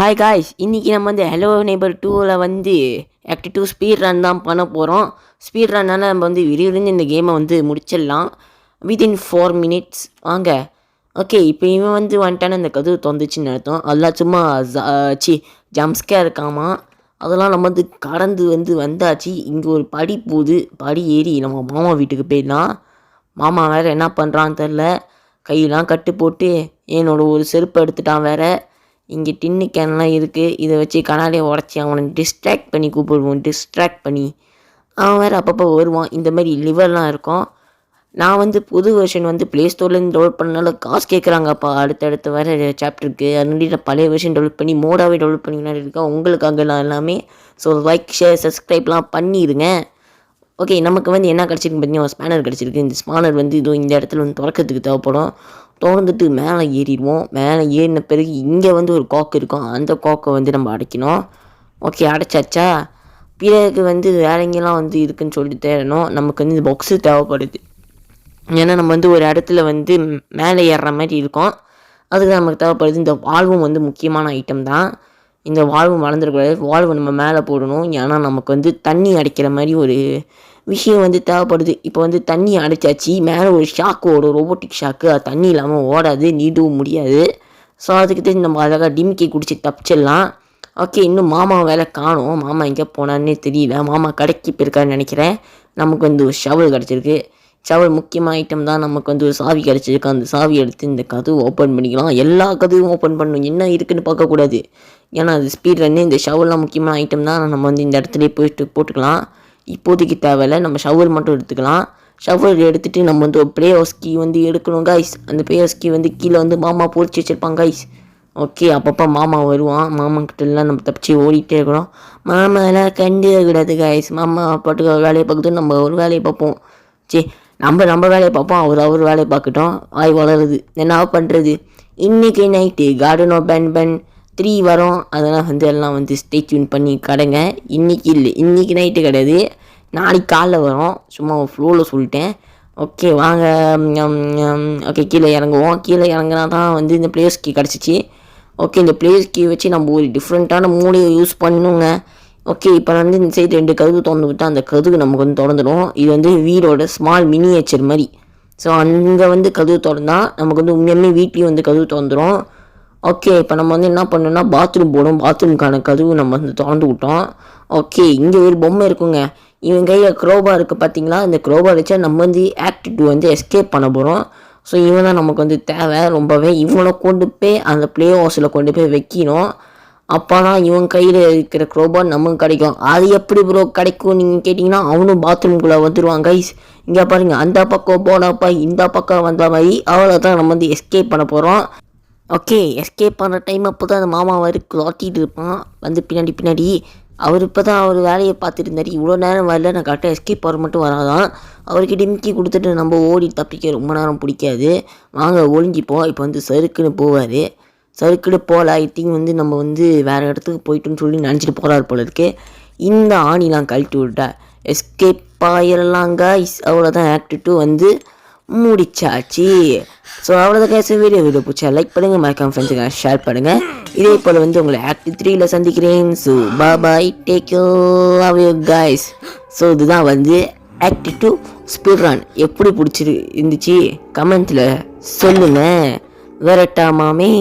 Hi guys, இன்றைக்கி நம்ம வந்து ஹலோ நெய்பர் 2ல் வந்து ஆக்ட் 2 ஸ்பீட் ரன் தான் பண்ண போகிறோம். ஸ்பீட் ரன்னால் நம்ம வந்து விரைவிலிருந்து இந்த கேமை வந்து முடிச்சிடலாம் வித்தின் 4 minutes. வாங்க. ஓகே, இப்போ இவன் வந்து வந்துட்டானே இந்த கதவு தொந்துச்சுன்னு அர்த்தம். அதெல்லாம் சும்மா ஜம்ஸ்கேர் இருக்காமா. அதெல்லாம் நம்ம வந்து கடந்து வந்தாச்சு. இங்கே ஒரு படி போகுது. படி ஏறி நம்ம மாமா வீட்டுக்கு போயிடலாம். மாமா வேறு என்ன பண்ணுறான்னு தெரில. கையெல்லாம் கட்டு போட்டு என்னோட ஒரு செருப்பு எடுத்துட்டான் வேறு. இங்கே டின்னு கேன்லாம் இருக்குது. இதை வச்சு கண்ணாடியை உடச்சி அவனை டிஸ்ட்ராக்ட் பண்ணி கூப்பிடுவோம். டிஸ்ட்ராக்ட் பண்ணி அவன் வேறு அப்பப்போ வருவான். இந்த மாதிரி லிவர்லாம் இருக்கும். நான் வந்து புது வெர்ஷன் வந்து ப்ளே ஸ்டோர்லேருந்து டெவலப் பண்ணனால காசு கேட்குறாங்கப்பா அடுத்தடுத்து வர சாப்டருக்கு. அதனால நான் பழைய வெர்ஷன் டெவலப் பண்ணி மோடாகவே டெவலப் பண்ணி இருக்கேன் உங்களுக்காகலாம் எல்லாமே. ஸோ லைக் ஷேர் சப்ஸ்கிரைப்லாம் பண்ணிடுங்க. ஓகே, நமக்கு வந்து என்ன கிடச்சிருக்கு பார்த்தீங்கன்னா ஸ்பேனர் கிடச்சிருக்கு. இந்த ஸ்பேனர் வந்து இதோ இந்த இடத்துல வந்து திறக்கிறதுக்கு தேவைப்படும். திறந்துட்டு மேலே ஏறிடுவோம். மேலே ஏறின பிறகு இங்கே வந்து ஒரு காக்கு இருக்கும். அந்த காக்கை வந்து நம்ம அடைக்கணும். ஓகே, அடைச்சாச்சா. பிறகு வந்து வேற எங்கெல்லாம் வந்து இருக்குதுன்னு சொல்லிட்டு தேடணும். நமக்கு வந்து இந்த பாக்ஸு தேவைப்படுது. ஏன்னா நம்ம வந்து ஒரு இடத்துல வந்து மேலே ஏறுற மாதிரி இருக்கும். அதுக்கு நமக்கு தேவைப்படுது. இந்த வால்வும் வந்து முக்கியமான ஐட்டம் தான். இந்த வால்வு மறந்துடக்கூடாது. வால்வு நம்ம மேலே போடணும். ஏன்னா நமக்கு வந்து தண்ணி அடைக்கிற மாதிரி ஒரு விஷயம் வந்து தேவைப்படுது. இப்போ வந்து தண்ணி அடைச்சாச்சு. மேலே ஒரு ஷாக்கு ஓடும், ரோபோட்டிக் ஷாக்கு. அது தண்ணி இல்லாமல் ஓடாது, நீடவும் முடியாது. ஸோ அதுக்கு தெரிஞ்சு நம்ம அழகாக டிமிக்கி குடிச்சு தப்பிச்சிடலாம். ஓகே, இன்னும் மாமா வேலை காணும். மாமா எங்கே போனான்னே தெரியல. மாமா கடைக்கு போயிருக்காருன்னு நினைக்கிறேன். நமக்கு வந்து ஒரு ஷவல் கிடச்சிருக்கு. ஷவல் முக்கியமான ஐட்டம் தான். நமக்கு வந்து ஒரு சாவி கிடச்சிருக்கு. அந்த சாவி எடுத்து இந்த கதவு ஓப்பன் பண்ணிக்கலாம். எல்லா கதவும் ஓப்பன் பண்ணணும். என்ன இருக்குதுன்னு பார்க்கக்கூடாது. ஏன்னா அது ஸ்பீட் ரன்னு. இந்த ஷவல்லாம் முக்கியமான ஐட்டம் தான். நம்ம வந்து இந்த இடத்துலேயே போட்டுக்கலாம். இப்போதைக்கு தேவையில்லை. நம்ம ஷவர் மட்டும் எடுத்துக்கலாம். ஷவர் எடுத்துகிட்டு நம்ம வந்து ஒரு ப்ளே ஹவுஸ் கீ வந்து எடுக்கணும் கைஸ். அந்த ப்ளே ஹவுஸ் கீ வந்து கீழே வந்து மாமா பொறிச்சு வச்சுருப்பாங்க கைஸ். ஓகே, அப்பப்போ மாமா வருவான். மாமாக்கிட்டலாம் நம்ம தப்பிச்சு ஓடிட்டே இருக்கிறோம். மாமாலாம் கண்டுக்கூடாது கைஸ். மாமா பாட்டுக்கு ஒரு வேலையை பார்க்கட்டும், நம்ம ஒரு வேலையை பார்ப்போம். நம்ம வேலையை பார்ப்போம். அவர் வேலையை பார்க்கட்டும். வாய் வளருது. என்ன பண்ணுறது. இன்றைக்கி நைட்டு கார்டன் ஆஃப் பென் 3 வரும். அதெல்லாம் வந்து எல்லாம் வந்து ஸ்டே டியூன் பண்ணி கடைங்க. இன்றைக்கி இல்லை, இன்றைக்கி நைட்டு கிடையாது, நாளைக்கு காலைல வரும். சும்மா ஃப்ளோவில் சொல்லிட்டேன். ஓகே வாங்க. ஓகே, கீழே இறங்குவோம். கீழே இறங்கினா தான் வந்து இந்த பிளேஸ் கீ கிடச்சிச்சு. ஓகே, இந்த பிளேஸ் கீ வச்சு நம்ம ஒரு டிஃப்ரெண்ட்டான மூலையை யூஸ் பண்ணணுங்க. ஓகே, இப்போ வந்து இந்த சைடு 2 கதவு திறந்து விட்டால் அந்த கதவு நமக்கு வந்து திறந்துடும். இது வந்து வீடோட ஸ்மால் மினியேச்சர் மாதிரி. ஸோ அங்கே வந்து கதவு திறந்தால் நமக்கு வந்து உண்மையுமே வீட்லேயும் வந்து கதவு திறந்துடும். ஓகே, இப்போ நம்ம வந்து என்ன பண்ணோம்னா பாத்ரூம் போகணும். பாத்ரூமுக்கான கதவு நம்ம வந்து திறந்து விட்டோம். ஓகே, இங்கே ஒரு பொம்மை இருக்குங்க. இவன் கையில் க்ரோபார் இருக்குது பார்த்தீங்களா. இந்த க்ரோபார் வச்சா நம்ம வந்து ஆக்ட் 2 வந்து எஸ்கேப் பண்ண போகிறோம். ஸோ இவன் தான் நமக்கு வந்து தேவை ரொம்பவே. இவனை கொண்டு போய் அந்த ப்ளே ஹவுஸில் கொண்டு போய் வைக்கணும். அப்போ தான் இவன் கையில் இருக்கிற க்ரோபார் நமக்கு கிடைக்கும். அது எப்படி ப்ரோ கிடைக்கும் நீங்கள் கேட்டிங்கன்னா, அவனும் பாத்ரூம்குள்ளே வந்துடுவான் கைஸ். இங்கே பாருங்கள், அந்த பக்கம் போனப்பா இந்த பக்கம் வந்த மாதிரி அவ்வளோதான் நம்ம வந்து எஸ்கேப் பண்ண போகிறோம். ஓகே, எஸ்கேப் பண்ணுற டைம் அப்போ தான் அந்த மாமா அவர் காட்டிகிட்டு இருப்பான் வந்து பின்னாடி. அவர் இப்போ தான் அவர் வேலையை பார்த்துட்டு இருந்தார். இவ்வளோ நேரம் வரல. நான் கரெக்டாக எஸ்கேப் ஆகிற மட்டும் வராதான். அவருக்கு டிமிக்கி கொடுத்துட்டு நம்ம ஓடி தப்பிக்க ரொம்ப நேரம் பிடிக்காது. வாங்க ஒழிஞ்சிப்போம். இப்போ வந்து சறுக்குன்னு போவார். சறுக்குன்னு போகல. ஐ திங்க் வந்து நம்ம வந்து வேறு இடத்துக்கு போயிட்டுன்னு சொல்லி நினச்சிட்டு போகிறார் போல இருக்கு. இந்த ஆணிலாம் கழட்டி விட்டா எஸ்கேப் ஆயிடலாம் கைஸ். அவ்வளோதான், ஆக்ட் 2 வந்து முடிச்சாச்சு. ஸோ அவ்வளோதான் கைஸ். வீடியோ பிடிச்சா லைக் பண்ணுங்கள், மறக்காம ஃப்ரெண்ட்ஸுக்கு ஷேர் பண்ணுங்கள். இதே போல் வந்து உங்களை ஆக்ட் 3ல் சந்திக்கிறேன். So bye, take care you guys. So இதுதான் வந்து ஆக்ட் 2 ஸ்பீட் ரன். எப்படி பிடிச்சிருந்துச்சு கமெண்ட்டில் சொல்லுங்கள். வரட்டா மாமே.